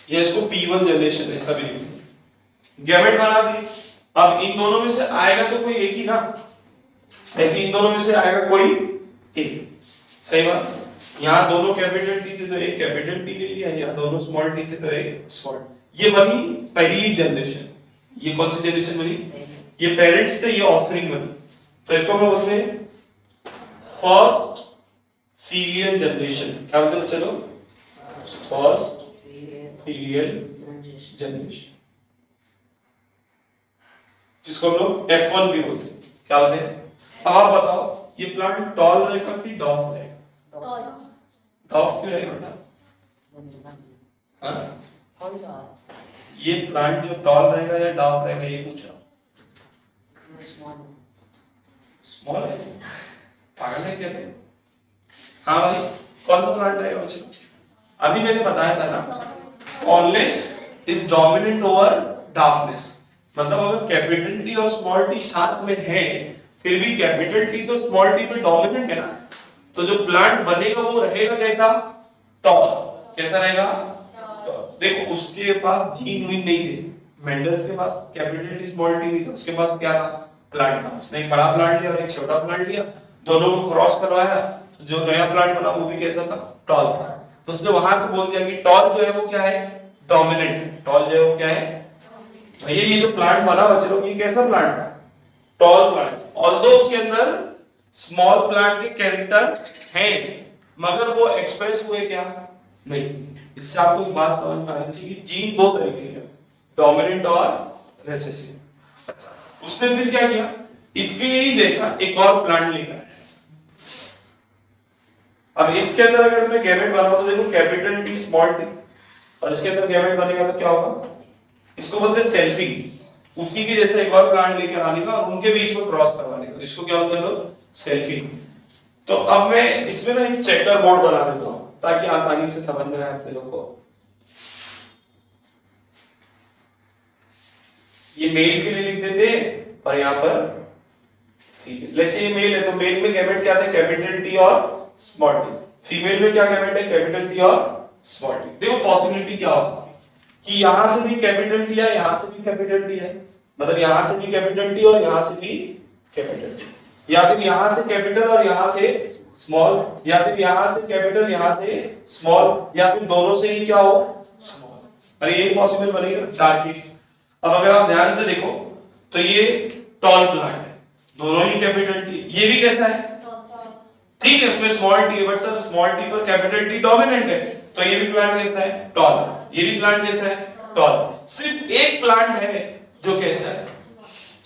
ये इसको P1 जनरेशन ऐसा भी लिखते। गैमेट बना दी, अब इन दोनों में से आएगा तो कोई एक ही ना, ऐसे इन दोनों में से आएगा कोई एक। सही बात, यहां दोनों कैपिटल टी थे तो एक कैपिटल टी ले लिया, यहां दोनों स्मॉल टी थे तो एक स्मॉल। ये बनी पहली जनरेशन। ये कौन सी जनरेशन बनी, ये पेरेंट्स थे, ये ऑफस्प्रिंग बनी। तो इसको हम बोलते हैं फर्स्ट फीलियल जनरेशन। क्या बोलते हैं चलो, फर्स्ट फीलियल जनरेशन, जिसको हम लोग F1 भी बोलते हैं। क्या बोलते हैं, अब आप बताओ ये प्लांट टॉल रहेगा कि डॉफ रहेगा, डॉफ क्यों रहेगा बेटा, हाँ कौन सा, ये प्लांट जो टॉल रहेगा या डॉफ रहेगा, ये पूछा। स्मॉल है, पागल है क्या? हाँ भाई, कौन सा प्लांट रहेगा बच्चों? अभी मैंने बताया था ना, tallness is dominant over darkness. मतलब अगर कैपिटल टी और स्मॉल टी साथ में है, फिर भी कैपिटल टी तो स्मॉल टी पे डोमिनेंट है ना, तो जो प्लांट बनेगा वो रहेगा कैसा? टॉल। कैसा रहेगा? देखो उसके पास जीन वीन नहीं थे, मेंडल्स के पास कैपिटल टी स्मॉल टी नहीं था, उसके पास क्या था? प्लांट था। उसने एक बड़ा प्लांट लिया और एक छोटा प्लांट लिया, दोनों को क्रॉस करवाया, तो जो नया प्लांट बना वो भी कैसा था? टॉल था। तो उसने वहां से बोल दिया कि टॉल जो है वो क्या है? डोमिनेंट। टॉल जो है वो क्या है भैया? ये जो प्लांट बना बच्चों, ये कैसा प्लांट है? Tall plant. ऑल्दो उसके अंदर स्मॉल प्लांट के कैरेक्टर हैं, मगर वो एक्सप्रेस हुए क्या? नहीं। इससे आपको एक बात समझ में आनी चाहिए कि जीन दो तरीके के, डोमिनेंट और रिसेसिव। उसने फिर क्या किया? इसके ही जैसा एक और प्लांट लेकर आया। अब इसके अंदर अगर मैं गैमेट बनाऊं तो देखो कैपिटल टी स्मॉल टी, और इसके अंदर गैमेट बनेगा तो क्या होगा? इसको बोलते हैं सेल्फिंग। उसी के जैसा एक और प्लांट लेकर आने का और उनके बीच में क्रॉस करवाने का, इसको क्या बोलते हैं लोग? सेल्फिंग। तो अब मैं इसमें ना एक चेकर बोर्ड बना देता हूं ताकि आसानी से समझ में आए आप लोगों को। ये मेल के लिए लिख देते और यहाँ पर फीमेल। जैसे ये मेल है तो मेल में गैमेट क्या था? कैपिटल टी और स्मॉल टी। फीमेल में क्या गैमेट है? कैपिटल टी और स्मॉल टी। देखो पॉसिबिलिटी क्या हो सकती है कि यहां से भी कैपिटल टी है, यहां से भी कैपिटल टी है, मतलब यहां से भी कैपिटल टी और यहां से भी कैपिटल टी, या फिर यहां से कैपिटल और यहां से स्मॉल, या फिर यहां से कैपिटल यहां से स्मॉल, या फिर दोनों से ही क्या हो? स्मॉल। अरे यही पॉसिबल बनेगा, चार केस। अब अगर आप ध्यान से देखो तो ये टॉल प्लांट है, दोनों ही कैपिटल टी। ये भी कैसा है? ठीक है, उसमें स्मॉल टी है, बट सर स्मॉल टी पर कैपिटल टी डोमिनेंट है, तो ये भी प्लांट कैसा है? टॉल। ये भी प्लांट कैसा है? टॉल। सिर्फ एक प्लांट है जो कैसा है?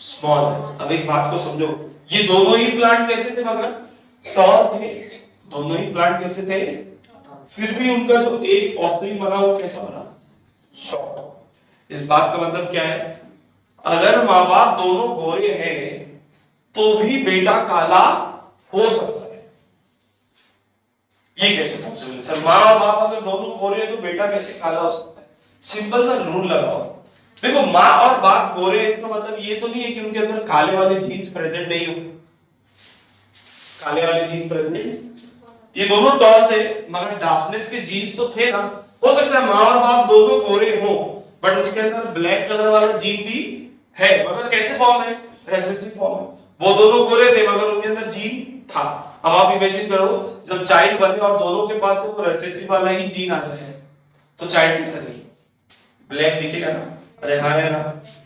स्मॉल है। अब एक बात को समझो, ये दोनों ही प्लांट कैसे थे? मगर टॉल थे, दोनों ही प्लांट कैसे थे? फिर भी उनका जो एक ऑफरिंग बना वो कैसा बना? शॉर्ट। इस बात का मतलब क्या है? अगर माँ बाप दोनों गोरे हैं तो भी बेटा काला हो सकता है। ये कैसे पॉसिबल है? सर माँ और बाप अगर दोनों गोरे हैं तो बेटा कैसे काला हो सकता है? सिंपल सा रूल लगाओ। देखो माँ और बाप गोरे हैं, इसका मतलब ये तो नहीं है कि उनके अंदर काले वाले जीन्स प्रेजेंट नहीं हो। काले वाले जीन प्रेजेंट, ये दोनों टॉल थे मगर डार्कनेस के जीन्स तो थे ना। हो सकता है माँ और बाप दोनों गोरे हो बट उसके अंदर ब्लैक कलर वाला जीन भी है, मगर कैसे फॉर्म है? रेसेसिव फॉर्म है। वो दोनों गोरे थे मगर उनके अंदर जीन था। अब आप इमेजिन करो जब चाइल्ड बने और दोनों के पास वो रेसेसिव वाला ही जीन आ जाए तो चाइल्ड कैसा दिखेगा? ब्लैक दिखेगा ना? अरे हाँ है ना?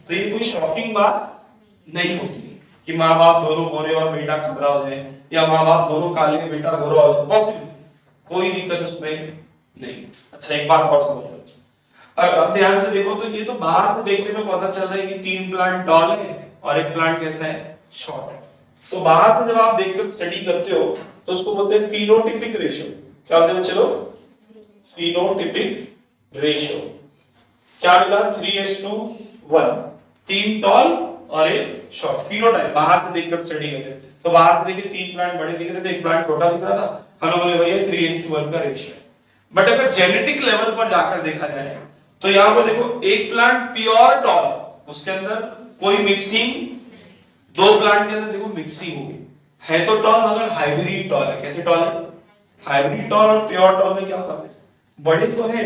तो ये कोई शॉकिंग बात नहीं होती कि माँ बाप दोनों गोरे और बेटा काला हो जाए, या माँ बाप दोनों काले बेटा गोरा हो जाए। पॉसिबल, कोई दिक्कत उसमें नहीं। अच्छा एक बात और समझो, अब ध्यान से देखो तो ये तो बाहर से देखने में पता चल रहा है कि तीन प्लांट टॉल है और एक प्लांट कैसा है? शॉर्ट है। तो बाहर से जब आप देखकर स्टडी करते हो तो उसको बोलते हैं फिनोटिपिक रेशियो। क्या बोलते हैं चलो? Phenotypic ratio. क्या मिला? 3:1, तीन टॉल और एक शॉर्ट। फिनोटाइप बाहर से देखकर स्टडी करें तो बाहर से देखिए तीन प्लांट बड़े दिख रहे थे, एक प्लांट छोटा दिख रहा था, हम लोग बोले भैया 3:1 का रेशियो है। बट अगर जेनेटिक लेवल पर जाकर देखा जाए तो यहां पर देखो एक प्लांट प्योर टॉल, उसके अंदर कोई मिक्सिंग, दो प्लांट के अंदर देखो मिक्सिंग होगी, है तो टॉल मगर हाइब्रिड टॉल है। कैसे टॉल है? हाइब्रिड टॉल और प्योर टॉल में क्या फर्क है? बड़े तो है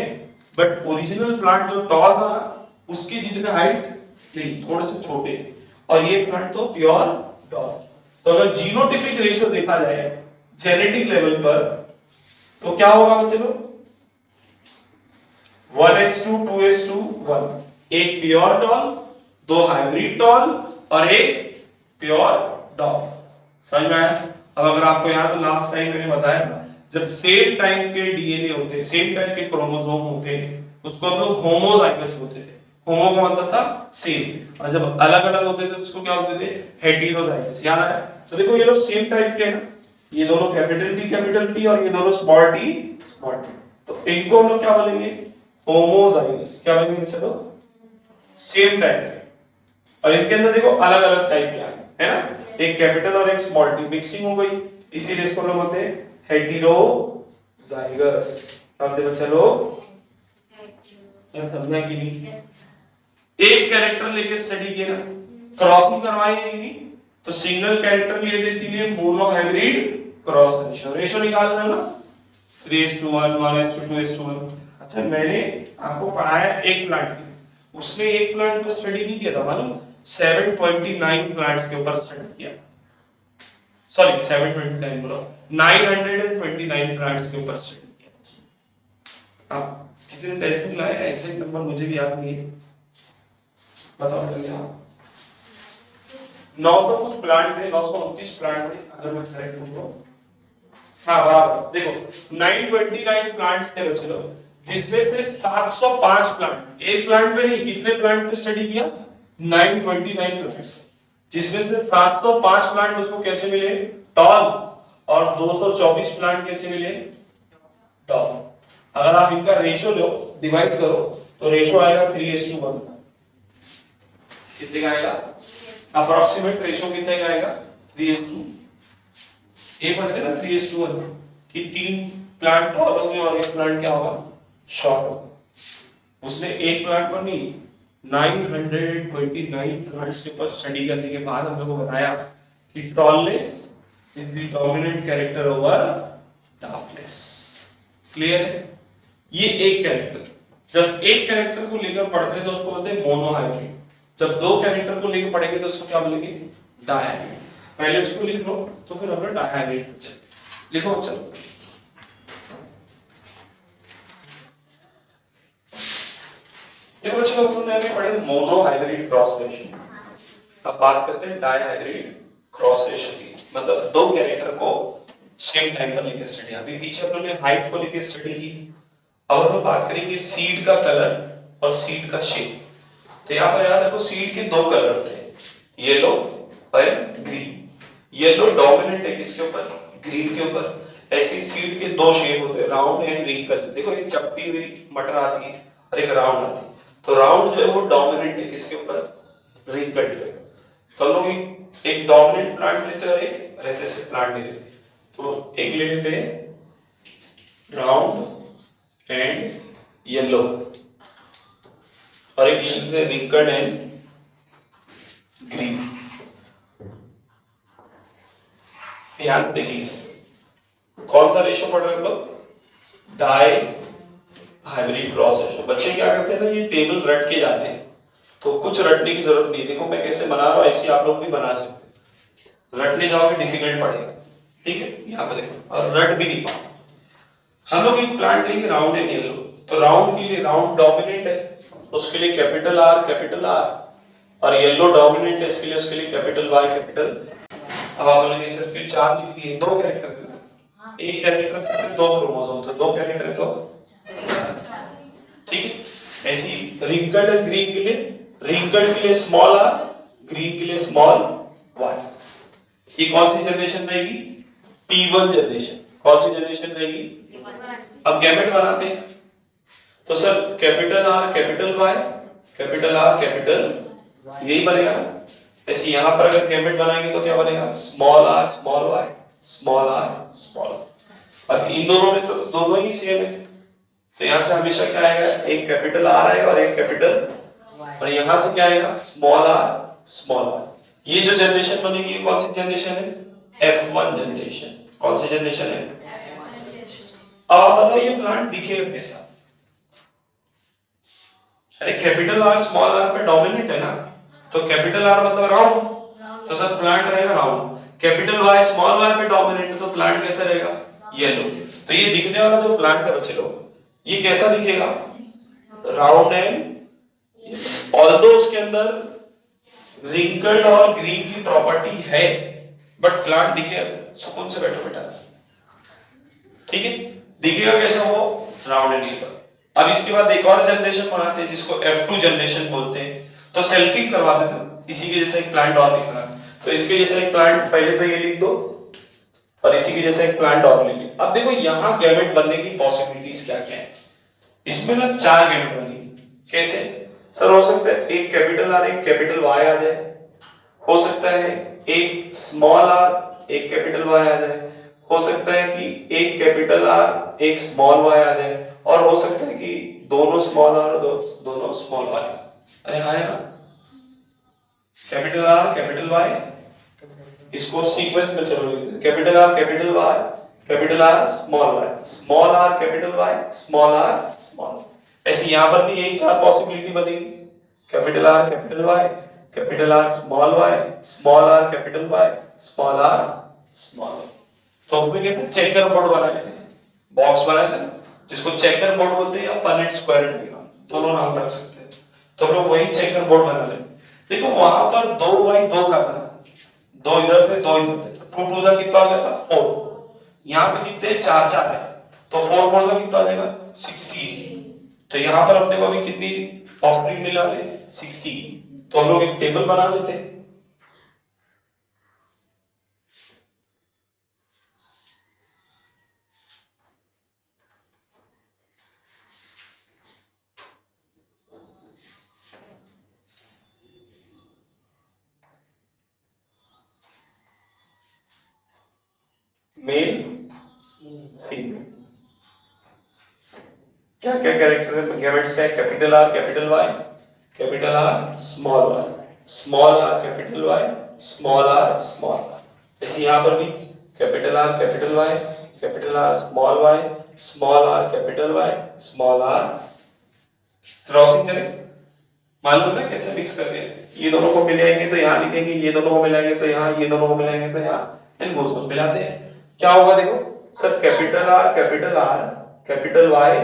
बट ओरिजिनल प्लांट जो टॉल था ना उसकी जितने हाइट नहीं, थोड़े से छोटे, और ये प्लांट तो प्योर टॉल। तो अगर जीनोटिपिक रेशियो देखा जाए जेनेटिक लेवल पर तो क्या होगा बच्चों? 1:2:1, एक प्योर टॉल, दो हाइब्रिड टॉल और एक प्योर डॉफ। समझ में आया? अब अगर आपको याद है लास्ट टाइम मैंने बताया था जब सेम टाइप के डीएनए होते हैं, सेम टाइप के क्रोमोसोम होते हैं, उसको हम लोग होमोजाइगस होते थे। होमो का मतलब था सेम, और जब अलग अलग होते थे उसको क्या बोलते थे? हेटेरोजाइगस। याद आया? तो देखो ये लोग सेम टाइप के हैं ना, ये दोनों कैपिटल टी और ये दोनों स्मॉल टी, तो इनको हम लोग क्या बोलेंगे? होमोजाइगस। क्या बोलेंगे? चलो सेम टाइप के, और इनके अंदर देखो अलग अलग टाइप के हैं, है ना, एक कैपिटल और एक स्मॉल टी, मिक्सिंग हो गई, इसीलिए इसको लोग बोलते हैं हेटेरोजाइगस। अब देखो चलो क्या समझना कि नहीं, एक कैरेक्टर लेके स्टडी किया ना, क्रॉसिंग करवाई नहीं, तो सिंगल कैरेक्टर लिए थे इसीलिए mono hybrid cross ratio, ratio निकाल रहे हो ना 3:1 1:2 अच्छा मैंने आपको पढ़ाया एक प्लांट की, उसने एक प्लांट पर स्टडी नहीं किया था मालूम, 729 प्लांट्स के ऊपर स्टडी किया, सॉरी 729 बोला 929 प्लांट्स के ऊपर स्टडी किया। आप किसी ने टेक्स्ट बुक लाया, एग्जैक्ट नंबर मुझे भी याद नहीं है, बताओ जल्दी आप। 900 कुछ प्लांट थे, 929 प्लांट थे अगर मैं करेक्ट हूं तो, हाँ बराबर, देखो 929 प्लांट्स थे बच्चे लोग, जिसमें से 705 प्लांट, एक प्लांट पे नहीं कितने प्लांट पे स्टडी किया, 929 प्लांट्स, जिसमें से 705 प्लांट उसको कैसे मिले, टॉल, और 224 प्लांट कैसे मिले, डॉफ। अगर आप इनका रेशियो लो, डिवाइड करो, तो रेशियो आएगा 3:1, कितने का आएगा, अप्रोक्सीमेट रेशियो कितने का आएगा 3:2, ये पढ़ते ना 3:1 कि 3 प्लांट टॉल होंगे और एक प्लांट क्या होगा, शॉर्ट होगा। उसने एक प्लांट पर नहीं 929 प्लांट्स के ऊपर स्टडी करने के बाद हम लोग को बताया कि tallness is the dominant character over darkness. Clear है, ये एक कैरेक्टर, जब एक कैरेक्टर को लेकर पढ़ते हैं तो उसको बोलते हैं मोनोहाइब्रिड, जब दो कैरेक्टर को लेकर पढ़ेंगे तो उसको क्या बोलेंगे, डायहाइब्रिड। पहले उसको लिख लो तो फिर हम लोग डायहाइब्रिड चलते, लिखो बच्चों। देखो बच्चों अपन ने पढ़े मोनोहाइब्रिड क्रॉस रेशियो, अब बात करते हैं डायहाइब्रिड क्रॉस रेशियो की, मतलब दो कैरेक्टर को सेम टाइम पर लेकर स्टडी। अभी पीछे अपन ने हाइट को लेकर स्टडी की, अब हम लोग बात करेंगे सीड का कलर और सीड का शेप। तो यहाँ पर याद रखो सीड के दो कलर थे, येलो और ग्रीन। येलो डोमिनेंट है किसके ऊपर, ग्रीन के ऊपर। ऐसी सीड के दो शेप होते हैं, राउंड एंड रिंकल। देखो एक चपटी हुई मटर आती है और एक राउंड आती है, तो राउंड जो है वो डोमिनेंट है किसके ऊपर, रिंकल के ऊपर। तो हम लोग एक डोमिनेंट प्लांट लेते हैं और एक रिसेसिव प्लांट लेते हैं। तो एक ले लेते हैं राउंड एंड येलो और एक ले लेते हैं रिंकल्ड एंड ग्रीन। ध्यान से देखिए कौन सा रेशियो पढ़ रहे हैं हम लोग, डाई हाइब्रिड क्रॉस रेशियो। बच्चे क्या करते हैं ना, ये टेबल रट के जाते हैं, तो कुछ रटने की जरूरत नहीं। देखो मैं कैसे बना रहा हूं ऐसे आप लोग भी बना सकते, रटने जाओगे डिफिकल्ट पड़ेगा, ठीक है। यहाँ पे देखो, और रट भी नहीं पाओगे। हम लोग एक प्लांट लेंगे राउंड एंड येलो, तो राउंड के लिए राउंड डोमिनेंट है, उसके लिए कैपिटल आर, और येलो डोमिनेंट है इसके लिए, उसके लिए कैपिटल वाई कैपिटल। अब आप बोलेंगे सर फिर 4 लिख दिए, दो कैरेक्टर, एक कैरेक्टर पे दो क्रोमोसोम, तो दो कैरेक्टर तो ठीक है। ऐसी रिंकल्ड एंड ग्रीन के लिए, रिंकल्ड के लिए स्मॉल आर, ग्रीन के लिए स्मॉल वाई। ये कौन सी जनरेशन रहेगी, P1 जनरेशन। कौन सी जनरेशन रहेगी, अब गैमेट बनाते हैं तो sir capital R capital Y, capital R capital, यही बनेगा ना। ऐसे यहां पर अगर गैमेट बनाएंगे तो क्या बनेगा, small R small Y, small R small. अब इन दोनों में तो दोनों ही सेम है, तो यहां से हमेशा क्या आएगा, एक कैपिटल आर है और एक कैपिटल, और यहां से क्या आएगा, स्मॉल आर स्मॉल वाई। ये जो जनरेशन बनेगी ये कौन सी जनरेशन है, F1 जनरेशन। कौन सी जनरेशन है, अब आप बताओ ये प्लांट दिखेगा कैसा। अरे कैपिटल आर स्मॉल आर पे डोमिनेंट है ना, तो कैपिटल आर मतलब राउंड, तो सर प्लांट रहेगा round. Capital Y small Y पे डोमिनेंट है तो प्लांट कैसा रहेगा, येलो। तो ये दिखने वाला जो प्लांट है बच्चे लोग, ये कैसा दिखेगा, राउंड एंड ऑल्दो उसके अंदर रिंकल्ड और ग्रीन की प्रॉपर्टी है, बट प्लांट दिखे सुकून से बैठो बेटा, ठीक है। दिखेगा कैसा, वो राउंड एंड येलो। अब इसके बाद एक और जनरेशन बनाते हैं जिसको F2 जनरेशन बोलते हैं, तो सेल्फिंग करवा देते हैं। इसी के जैसा एक प्लांट और लिखना है, तो इसके जैसा एक प्लांट पहले तो ये लिख दो और इसी के जैसा एक प्लांट और ले लो। अब देखो यहाँ गैमेट बनने की पॉसिबिलिटीज क्या क्या है, इसमें ना 4 गैमेट बनेंगे। कैसे, सर हो सकता है एक कैपिटल आर एक कैपिटल वाई आ जाए, हो सकता है एक स्मॉल आर एक कैपिटल वाई आ जाए, हो सकता है कि एक कैपिटल आर एक स्मॉल वाई आ जाए, और हो सकता है कि दोनों स्मॉल आर और दोनों स्मॉल वाई। अरे हाँ यार, कैपिटल आर कैपिटल वाई, इसको सीक्वेंस में चलो लिखते हैं। Capital R capital Y, capital R small Y, small R capital Y, small R small. ऐसे यहां पर भी यही चार पॉसिबिलिटी बनेगी, capital R capital Y, capital R small Y, small R capital Y, small R small. तो उसमें कैसे चेकर बोर्ड बनाए थे, बॉक्स बनाए थे, जिसको चेकर बोर्ड बोलते हैं या पनेट स्क्वायर डायग्राम, दोनों नाम रख सकते हैं। तो हम लोग वही चेकर बोर्ड बना लें। देखो वहां पर 2 का था, 2 इधर थे 2 इधर थे, तो 2 का कितना आ गया था 4। यहाँ पे कितने 4 है, तो 4 4 का कितना आ जाएगा 16। तो यहाँ पर अपने को अभी कितनी ऑफरिंग मिला है 16। तो हम लोग एक टेबल बना लेते हैं। मेल फीमेल, क्या क्या कैरेक्टर गैमेट्स का है, capital R capital Y, capital R small Y, small R capital Y, small R small Y. जैसे यहां पर भी capital R capital Y, capital R small Y, small R capital Y, small R. Crossing करें, मालूम है कैसे mix करके, ये दोनों को मिलाएंगे तो यहाँ लिखेंगे, ये दोनों को मिलाएंगे तो यहाँ, ये दोनों को मिलाएंगे तो यहाँ, इनको उसको मिलाते हैं। क्या होगा देखो sir, capital R capital Y capital Y,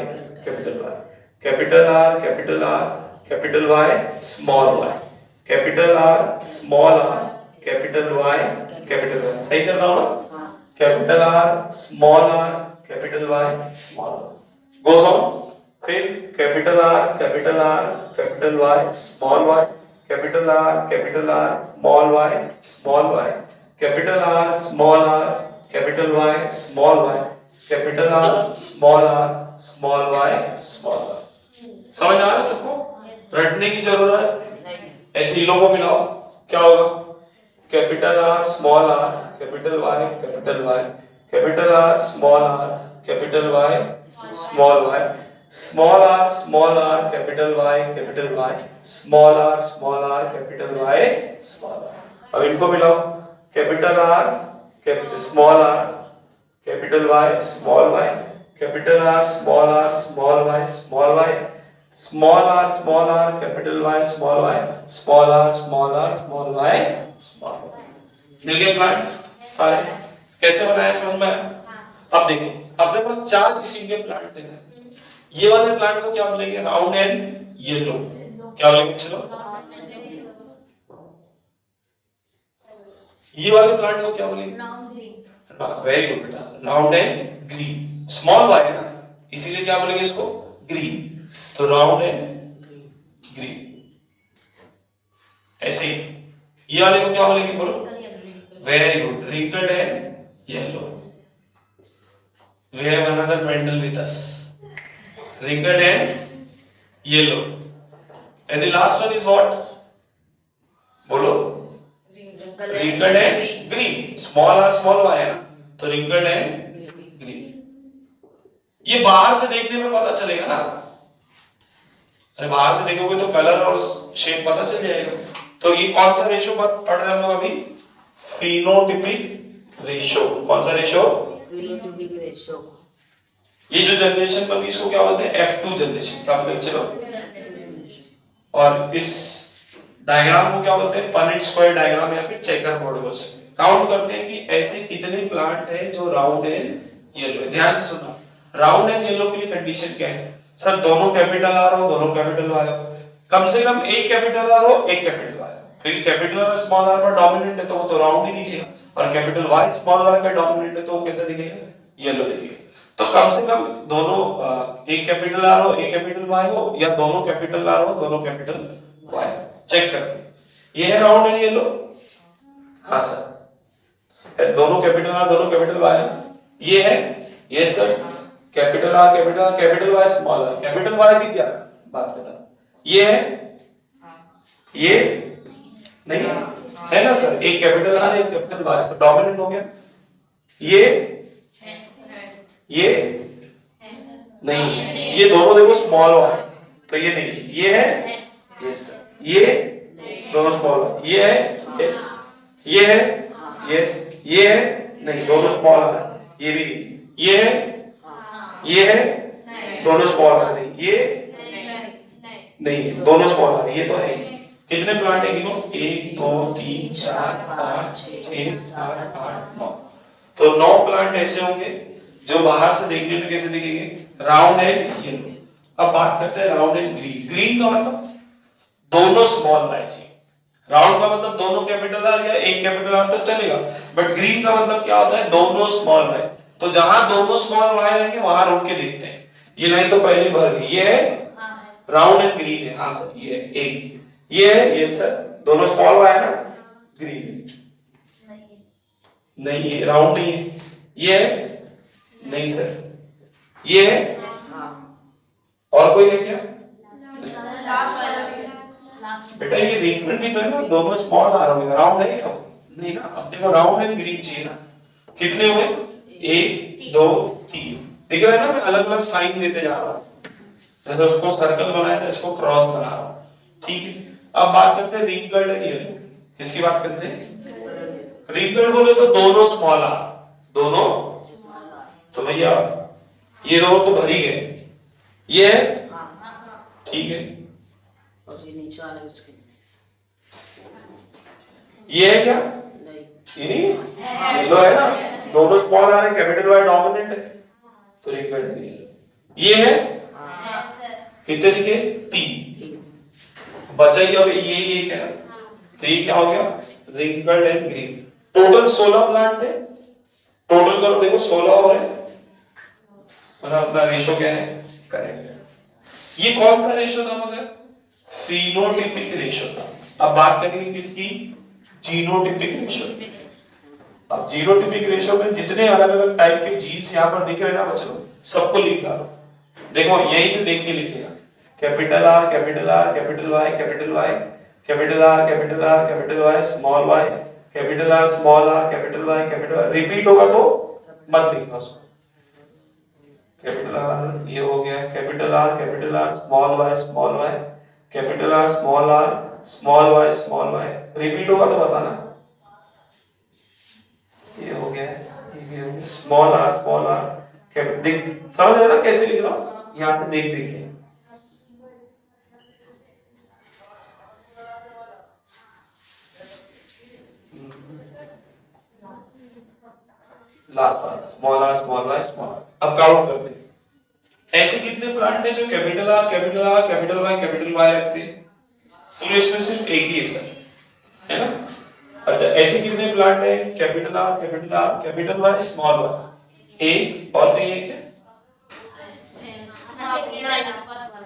capital R capital Y small Y, capital R small R capital Y capital Y. सही चल रहा हो ना? Capital R small R capital Y small Y goes on. फिर capital R capital Y small Y, capital R small Y small Y, capital R capital Y small Y, capital R small Y small Y. समझ आ रहा है सबको? रटने की जरूरत, ऐसे ही लोगों मिलाओ, क्या होगा? Capital R small R capital Y capital Y, capital R capital Y small Y, small R capital Y capital Y, small R capital Y small Y. अब इनको मिलाओ, capital R small R capital Y small Y, capital R small Y small Y, small R capital Y small Y, small R small Y small Y. मिल गए plant सारे? कैसे बनाया समझ में आया? अब देखो, अब देखो 4 किस्म के प्लांट थे। ये वाले प्लांट को क्या बोलेंगे? Round and yellow. क्या बोलेंगे? चलो, ये वाले प्लांट को क्या बोलेंगे? वेरी गुड बेटा, round and green. Small Y है ना, इसीलिए क्या बोलेंगे इसको? ग्रीन। तो राउंड एंड ग्रीन। ऐसे ही ये वाले को क्या बोलेंगे? बोलो। Very good, wrinkled and yellow. We have another Mendel with us. Wrinkled and yellow. And the last one is what? बोलो। Wrinkled and green. Small r small y है ना, तो wrinkled and green. ये बाहर से देखने में पता चलेगा ना? अरे बाहर से देखोगे तो कलर और शेप पता चल जाएगा। तो ये कौन सा रेशो पढ़ रहे हैं हम लोग अभी? Phenotypic ratio. कौन सा रेशो? ये जो जनरेशन बनी इसको क्या बोलते हैं? F2 generation. क्या बोलते हैं? चलो, और इस डायग्राम को क्या बोलते हैं? पनेट स्क्वायर डायग्राम या फिर चेकर बोर्ड बोल सकते हैं। काउंट करते हैं कि ऐसे कितने प्लांट हैं जो राउंड एंड येलो है। ध्यान से सुनो, राउंड एंड येलो के लिए कंडीशन क्या है? सर दोनों कैपिटल आर हो, दोनों कैपिटल वाई हो, कम से कम एक कैपिटल आर हो, एक कैपिटल वाई हो। क्योंकि कैपिटल आर स्मॉल आर पर डोमिनेंट है तो वो तो राउंड ही दिखेगा, और कैपिटल वाई स्मॉल वाई पर डोमिनेंट है तो वो कैसा दिखेगा? येलो दिखेगा। तो कम से कम दोनों एक कैपिटल आर हो, एक कैपिटल वाई हो, या दोनों कैपिटल आर हो, दोनों कैपिटल वाई। चेक करते, ये है राउंड एंड येलो। हाँ सर, दोनों कैपिटल आर दोनों कैपिटल वाई। ये है, ये sir capital R capital Y small R. Capital Y की क्या बात करता? ये है, ये नहीं, है ना सर, एक कैपिटल आर एक कैपिटल वाई, तो डोमिनेंट हो गया। ये नहीं, ये दोनों देखो स्मॉल वाई, तो ये नहीं, ये है यस, ये दोनों स्मॉल, ये है यस, ये है यस, ये है नहीं, दोनों स्मॉल है, ये भी नहीं, ये है दोनों स्मॉल है, नहीं ये नहीं, दोनों स्मॉल है, ये तो है। कितने प्लांट है गिनो, 1 2 3 4 5 6 7 8 9, तो 9 प्लांट ऐसे होंगे जो बाहर से देखने में कैसे दिखेंगे, राउंड एंड येलो। अब बात करते हैं राउंड एंड ग्रीन। ग्रीन का मतलब दोनों स्मॉल वाई चाहिए, राउंड का मतलब दोनों कैपिटल आर या एक कैपिटल आर तो चलेगा, बट ग्रीन का मतलब क्या होता है, दोनों स्मॉल वाई। तो जहां दोनों स्मॉल वाई रहेंगे वहां रोक के देखते हैं। ये लाइन तो पहले भर गई, ये है राउंड एंड ग्रीन है, हाँ सर ये है एक, ये है यस सर, दोनों स्मॉल वाई है ना, ग्रीन नहीं, ये राउंड नहीं है, ये है नहीं सर, ये है और कोई है क्या बेटा, ये रिंगफिल्ड भी तो है ना, दोनों स्मॉल आ रहे हैं, राउंड है नहीं ना। अब देखो राउंड एंड ग्रीन चाहिए ना, कितने हुए 1 2 3, दिख रहा है ना, मैं अलग अलग साइन देते जा रहा हूं, जैसे उसको सर्कल बनाया था इसको क्रॉस बना रहा हूं, ठीक है। अब बात करते हैं रिंगल्ड एंड येलो, किसकी बात करते हैं, रिंगल्ड बोले तो दोनों स्मॉल आ, दोनों, तो भैया ये दोनों तो भर ही गए, ये है ठीक है, और ये नीचे वाले उसके ये है क्या नहीं, ये नहीं, येलो है ना, दोनों स्मॉल आ रहे, कैपिटल वाई डोमिनेंट है, तो रिंगल्ड येलो। ये है कितने दिखे 3, बचा ही अब ये क्या, तो ये क्या हो गया रिंगल्ड एंड ग्रीन। टोटल 16 प्लांट थे, टोटल करो देखो 16 हो रहे, मतलब अपना रेशो क्या है करेक्ट। ये कौन सा रेशो था मगर, फिनोटिपिक रेशो था। अब बात करेंगे किसकी, जीनोटिपिक रेशो। अब जीनोटिपिक रेशो में जितने अलग अलग टाइप के जीन्स यहाँ पर दिख रहे हैं ना बच्चों, सबको लिख डालो, देखो यहीं से देख के लिखिएगा, capital R capital R capital Y capital Y capital R capital R capital Y small Y capital R small R capital Y capital Y, repeat होगा तो मत लिखना उसको, कैपिटल आर ये हो गया, capital R small Y capital R small Y, repeat होगा तो बताना, ये हो गया स्मॉल आर देख, समझ रहे ना कैसे लिख रहा हूं, यहां से देख देखिए, लास्ट बार स्मॉल वाई स्मॉल। अब काउंट करते हैं, ऐसे कितने प्लांट है जो कैपिटल आर कैपिटल वाई रखते हैं, पूरे इसमें सिर्फ एक ही है सर, है ना। अच्छा ऐसे कितने प्लांट है capital R capital Y small Y, एक और कहीं एक है,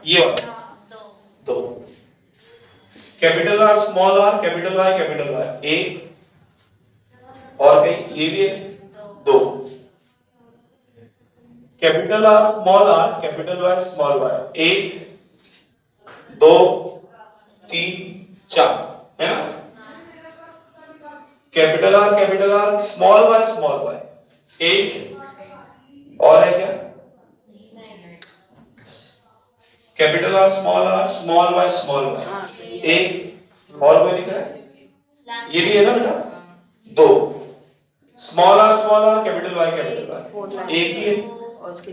ये वाला 2, capital R small R capital Y एक, और कहीं ये भी है 2, capital R capital Y small Y 1 2 3 4, है ना। कैपिटल आर स्मॉल वाई 1, और है क्या, कैपिटल आर स्मॉल वाई 1, और कोई दिख रहा है, ये भी है ना बेटा 2, स्मॉल आर कैपिटल वाई एक ही है,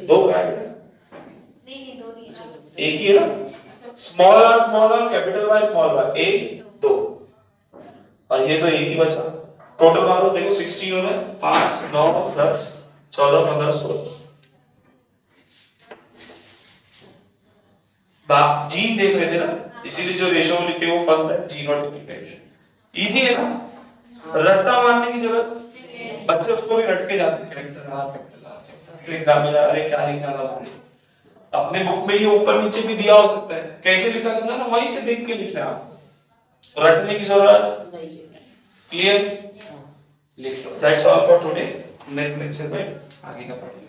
2 है बेटा, एक ही है ना, स्मॉल आर कैपिटल वाई 1 2, और ये तो एक ही बचा, टोटल मारो देखो 16 हो रहा है, 5 9 10 14 15 16, जीन देख रहे थे ना, इसीलिए जो रेशो लिखे वो कौन सा है, जीनोटिपिक रेशो। इजी है ना, रट्टा मारने की जरूरत, बच्चे उसको भी रट के जाते हैं, कैपिटल एग्जाम में अरे क्या लिखना था, अपने बुक में ये ऊपर नीचे भी दिया हो सकता है, कैसे लिखा सकता है ना, वहीं से देख के लिखना है, आप रटने की जरूरत नहीं, क्लियर, लिख लो। That's all for today, next lecture में आगे का पढ़ेंगे।